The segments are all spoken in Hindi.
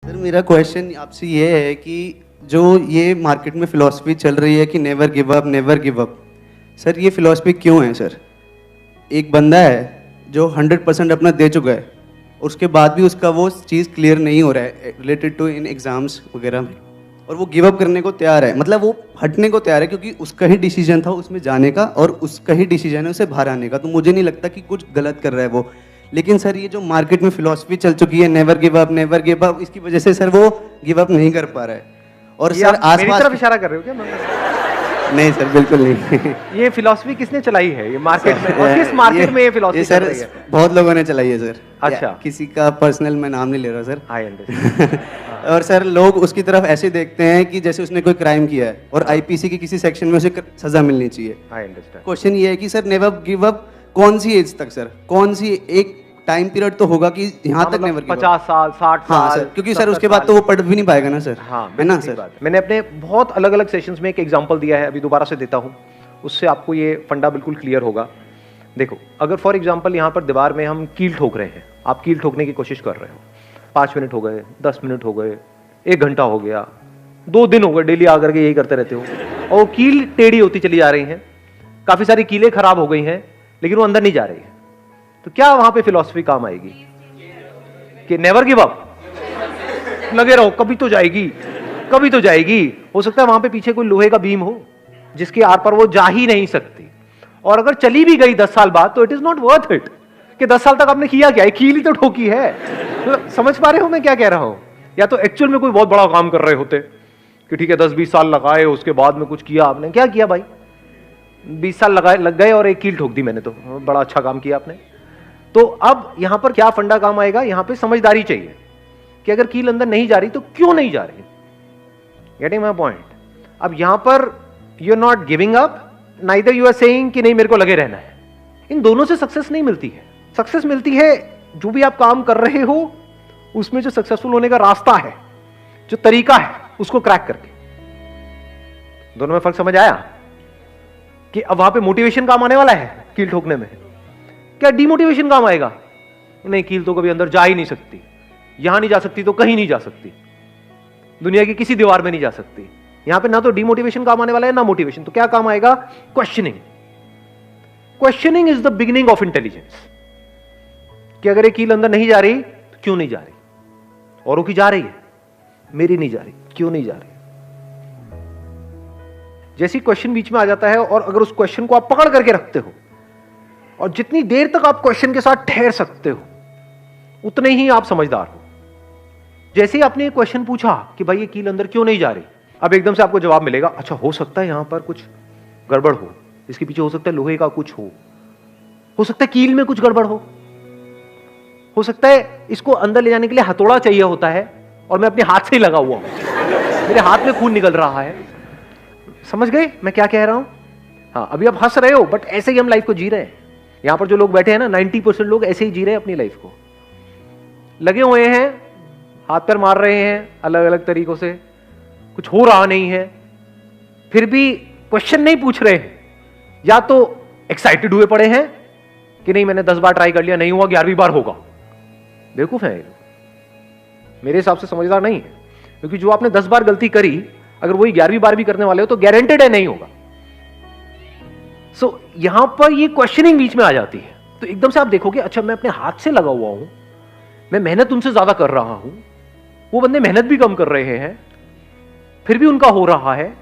सर मेरा क्वेश्चन आपसे ये है कि जो ये मार्केट में फ़िलॉसफी चल रही है कि नेवर गिव अप, सर ये फ़िलॉसफी क्यों है सर? एक बंदा है जो 100% अपना दे चुका है, उसके बाद भी उसका वो चीज़ क्लियर नहीं हो रहा है रिलेटेड टू इन एग्ज़ाम्स वगैरह में, और वो गिव अप करने को तैयार है, मतलब वो हटने को तैयार है क्योंकि उसका ही डिसीजन था उसमें जाने का और उसका ही डिसीजन है उसे बाहर आने का। तो मुझे नहीं लगता कि कुछ गलत कर रहा है वो। लेकिन सर ये जो मार्केट में फ़िलॉसफी चल चुकी है नेवर गिव अप, इसकी वजह से सर वो गिव अप नहीं कर पा रहा है। और सर मेरी तरफ इशारा कर रहे हो क्या? नहीं सर, बिल्कुल नहीं। ये फिलॉसफी किसने चलाई है ये मार्केट में, और किस मार्केट में ये फिलॉसफी सर चल रही है? बहुत लोगों ने चलाई है सर। अच्छा। किसी का पर्सनल मैं नाम नहीं ले रहा सर। I understand. और सर लोग उसकी तरफ ऐसे देखते हैं कि जैसे उसने कोई क्राइम किया है और आईपीसी के किसी सेक्शन में उसे सजा मिलनी चाहिए। I understand. क्वेश्चन ये है कि सर नेवर गिव अप कौन सी एज तक सर, कौन सी एक टाइम पीरियड तो होगा कि यहाँ तक नेवर गिव अप? 50 साल 60 साल। हाँ सर, क्योंकि सर उसके बाद तो वो पढ़ भी नहीं पाएगा ना सर। हाँ है ना सर। सर? मैंने अपने बहुत अलग अलग सेशंस में एक एग्जांपल दिया है, अभी दोबारा से देता हूँ, उससे आपको ये फंडा बिल्कुल क्लियर होगा। देखो, अगर फॉर एग्जांपल यहाँ पर दीवार में हम कील ठोक रहे हैं, आप कील ठोकने की कोशिश कर रहे हो, 5 मिनट हो गए, 10 मिनट हो गए, 1 घंटा हो गया, 2 दिन हो गए, डेली आकर के यही करते रहते हो, और वो कील टेढ़ी होती चली जा रही हैं, काफी सारी कीलें खराब हो गई हैं, लेकिन वो अंदर नहीं जा रही है। तो क्या वहां पे फिलॉसफी काम आएगी कि नेवर गिव अप, लगे रहो, कभी तो जाएगी, कभी तो जाएगी। हो सकता है वहां पे पीछे कोई लोहे का बीम हो जिसके आर पर वो जा ही नहीं सकती, और अगर चली भी गई 10 साल बाद तो it is not worth it कि 10 साल तक आपने किया क्या है, कील ही तो ठोकी है। तो समझ पा रहे हो मैं क्या कह रहा हूं? या तो एक्चुअल में कोई बहुत बड़ा काम कर रहे होते कि ठीक है 10-20 साल लगाए, उसके बाद में कुछ किया आपने। क्या किया भाई? 20 साल लग गए और एक कील ठोक दी मैंने, तो बड़ा अच्छा काम किया आपने। तो अब यहां पर क्या फंडा काम आएगा? यहां पे समझदारी चाहिए कि अगर कील अंदर नहीं जा रही तो क्यों नहीं जा रही। Getting my point? अब यहां पर you are not giving up, neither you are saying कि नहीं मेरे को लगे रहना है। इन दोनों से सक्सेस नहीं मिलती है। सक्सेस मिलती है जो भी आप काम कर रहे हो उसमें जो सक्सेसफुल होने का रास्ता है, जो तरीका है, उसको क्रैक करके। दोनों में फर्क समझ आया? कि अब वहां पे मोटिवेशन काम आने वाला है कील ठोकने में, क्या डिमोटिवेशन काम आएगा? नहीं, कील तो कभी अंदर जा ही नहीं सकती, यहां नहीं जा सकती तो कहीं नहीं जा सकती, दुनिया की किसी दीवार में नहीं जा सकती। यहां पे ना तो डिमोटिवेशन काम आने वाला है ना मोटिवेशन। तो क्या काम आएगा? Questioning. Questioning is the beginning of intelligence. कि अगर ये कील अंदर नहीं जा रही तो क्यों नहीं जा रही? औरों की जा रही है, मेरी नहीं जा रही, क्यों नहीं जा रही? जैसी क्वेश्चन बीच में आ जाता है और अगर उस क्वेश्चन को आप पकड़ करके रखते हो और जितनी देर तक आप क्वेश्चन के साथ ठहर सकते हो उतने ही आप समझदार हो। जैसे ही आपने क्वेश्चन पूछा कि भाई ये कील अंदर क्यों नहीं जा रही, अब एकदम से आपको जवाब मिलेगा, अच्छा हो सकता है यहां पर कुछ गड़बड़ हो, इसके पीछे हो सकता है लोहे का कुछ हो सकता है कील में कुछ गड़बड़ हो सकता है इसको अंदर ले जाने के लिए हथौड़ा चाहिए होता है और मैं अपने हाथ से ही लगा हुआ हूं, मेरे हाथ में खून निकल रहा है। समझ गए मैं क्या कह रहा हूं? हाँ, अभी आप हंस रहे हो बट ऐसे ही हम लाइफ को जी रहे हैं। यहां पर जो लोग बैठे हैं ना, 90% लोग ऐसे ही जी रहे हैं अपनी लाइफ को, लगे हुए हैं, हाथ पैर मार रहे हैं अलग अलग तरीकों से, कुछ हो रहा नहीं है, फिर भी क्वेश्चन नहीं पूछ रहे हैं। या तो एक्साइटेड हुए पड़े हैं कि नहीं मैंने 10 बार ट्राई कर लिया, नहीं हुआ, 11वीं बार होगा। बेवकूफ है, मेरे हिसाब से समझदार नहीं है, क्योंकि जो आपने 10 बार गलती करी अगर वही 11वीं बार भी करने वाले हो तो गारंटेड है नहीं होगा। सो यहां पर ये क्वेश्चनिंग बीच में आ जाती है। तो एकदम से आप देखोगे अच्छा मैं अपने हाथ से लगा हुआ हूं, मैं मेहनत उनसे ज्यादा कर रहा हूं, वो बंदे मेहनत भी कम कर रहे हैं, फिर भी उनका हो रहा है,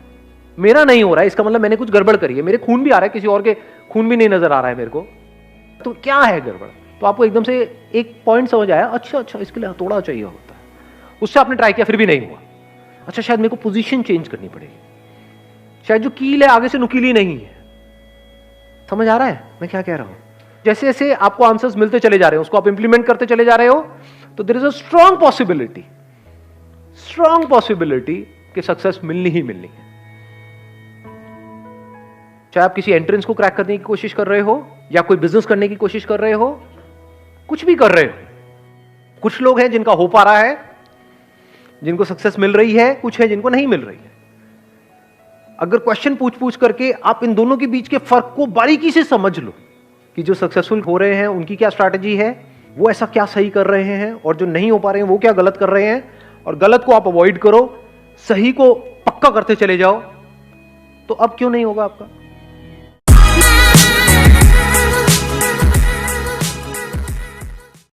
मेरा नहीं हो रहा है, इसका मतलब मैंने कुछ गड़बड़ करी है, मेरे खून भी आ रहा है, किसी और के खून भी नहीं नजर आ रहा है मेरे को, तो क्या है गड़बड़? तो आपको एकदम से एक पॉइंट समझ आया, अच्छा इसके लिए हथौड़ा चाहिए होता है। उससे आपने ट्राई किया फिर भी नहीं हुआ, अच्छा शायद मेरे को पोजीशन चेंज करनी पड़ेगी, शायद जो कील है आगे से नुकीली नहीं है। समझ आ रहा है मैं क्या कह रहा हूं? जैसे जैसे आपको आंसर्स मिलते चले जा रहे हैं, उसको आप इंप्लीमेंट करते चले जा रहे हो, तो there is a strong possibility कि सक्सेस मिलनी ही मिलनी है। चाहे आप किसी एंट्रेंस को क्रैक करने की कोशिश कर रहे हो या कोई बिजनेस करने की कोशिश कर रहे हो, कुछ भी कर रहे हो। कुछ लोग हैं जिनका हो पा रहा है, जिनको सक्सेस मिल रही है, कुछ है जिनको नहीं मिल रही है। अगर क्वेश्चन पूछ करके आप इन दोनों के बीच के फर्क को बारीकी से समझ लो कि जो सक्सेसफुल हो रहे हैं उनकी क्या स्ट्रैटेजी है, वो ऐसा क्या सही कर रहे हैं, और जो नहीं हो पा रहे हैं वो क्या गलत कर रहे हैं, और गलत को आप अवॉइड करो, सही को पक्का करते चले जाओ, तो अब क्यों नहीं होगा आपका?